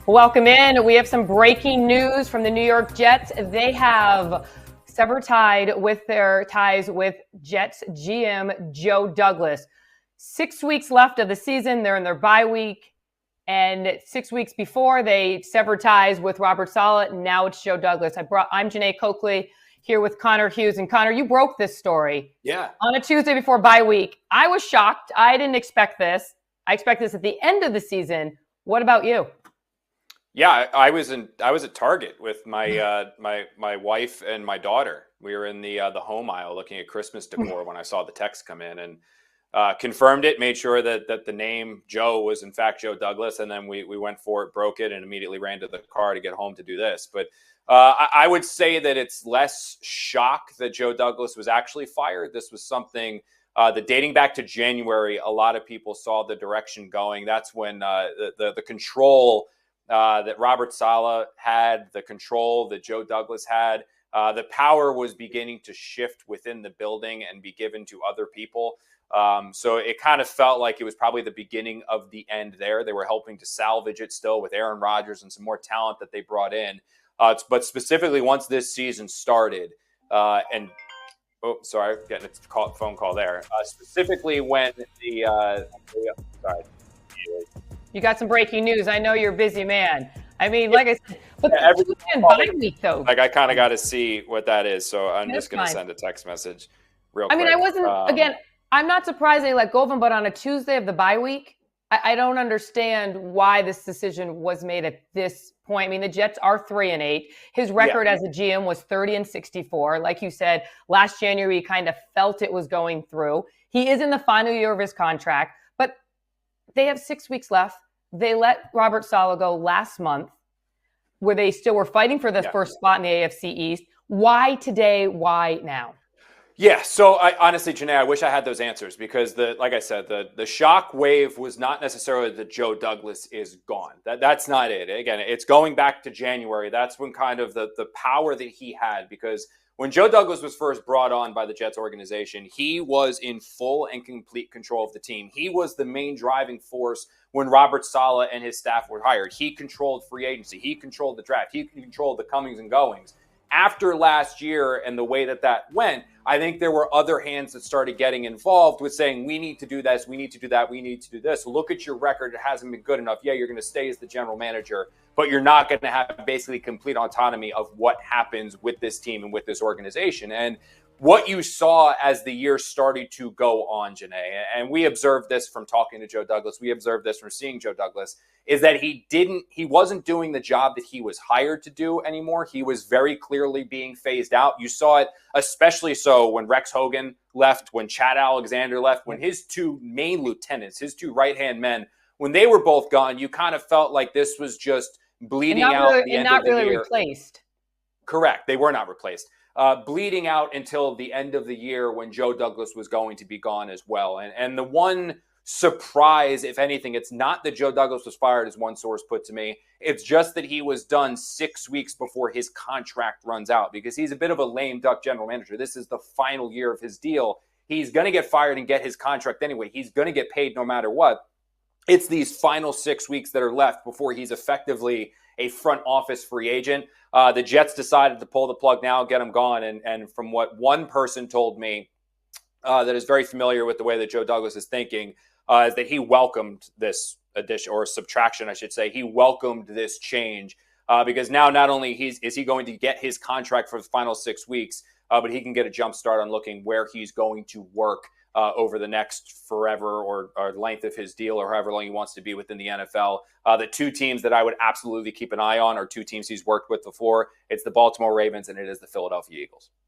Welcome in. We have some breaking news from the New York Jets. They have severed ties with Jets GM Joe Douglas. 6 weeks left of the season. They're in their bye week. And 6 weeks before, they severed ties with Robert Saleh. Now it's Joe Douglas. I'm Jeane Coakley here with Connor Hughes. And Connor, you broke this story. Yeah. On a Tuesday before bye week. I was shocked. I didn't expect this. I expect this at the end of the season. What about you? Yeah, I was at Target with my my wife and my daughter. We were in the home aisle looking at Christmas decor when I saw the text come in, and confirmed it, made sure that the name Joe was in fact Joe Douglas, and then we went for it, broke it, and immediately ran to the car to get home to do this. But I would say that it's less shock that Joe Douglas was actually fired. This was something that dating back to January, a lot of people saw the direction going. That's when the control that Robert Saleh had, the control that Joe Douglas had, the power was beginning to shift within the building and be given to other people. So it kind of felt like it was probably the beginning of the end there. They were helping to salvage it still with Aaron Rodgers and some more talent that they brought in. But specifically once this season started, and oh, sorry, getting a phone call there. Specifically when sorry. You got some breaking news. I know you're a busy man. I mean, like I said, but every bye week though. Like I kind of got to see what that is, so I'm That's just going to fine. send a text message real quick. I mean, I wasn't again. I'm not surprised they let go of him, but on a Tuesday of the bye week, I don't understand why this decision was made at this point. I mean, the Jets are 3-8. His record as a GM was 30-64. Like you said, last January, he kind of felt it was going through. He is in the final year of his contract, but they have 6 weeks left. They let Robert Saleh go last month, where they still were fighting for the first spot in the AFC East. Why today? Why now? Yeah, so honestly, Jeane, I wish I had those answers because like I said, the shock wave was not necessarily that Joe Douglas is gone. That's not it. Again, it's going back to January. That's when kind of the power that he had, because when Joe Douglas was first brought on by the Jets organization, he was in full and complete control of the team. He was the main driving force when Robert Saleh and his staff were hired. He controlled free agency. He controlled the draft. He controlled the comings and goings. After last year and the way that went, I think there were other hands that started getting involved with saying, we need to do this, we need to do that, we need to do this. Look at your record. It hasn't been good enough. Yeah, you're going to stay as the general manager, but you're not going to have basically complete autonomy of what happens with this team and with this organization. And what you saw as the year started to go on, Jeane, and we observed this from talking to Joe Douglas, we observed this from seeing Joe Douglas, is that he wasn't doing the job that he was hired to do anymore. He was very clearly being phased out. You saw it especially so when Rex Hogan left, when Chad Alexander left, when his two main lieutenants, his two right-hand men, when they were both gone, you kind of felt like this was just bleeding out at the end of the year. Not really replaced. Correct. They were not replaced. Bleeding out until the end of the year when Joe Douglas was going to be gone as well. And the one surprise, if anything, it's not that Joe Douglas was fired, as one source put to me. It's just that he was done 6 weeks before his contract runs out, because he's a bit of a lame duck general manager. This is the final year of his deal. He's going to get fired and get his contract anyway. He's going to get paid no matter what. It's these final 6 weeks that are left before he's effectively a front office free agent. The Jets decided to pull the plug now, get him gone. And from what one person told me that is very familiar with the way that Joe Douglas is thinking, is that he welcomed this addition, or subtraction, I should say. He welcomed this change because now not only is he going to get his contract for the final 6 weeks, but he can get a jump start on looking where he's going to work over the next forever or length of his deal, or however long he wants to be within the NFL. The two teams that I would absolutely keep an eye on are two teams he's worked with before. It's the Baltimore Ravens and it is the Philadelphia Eagles.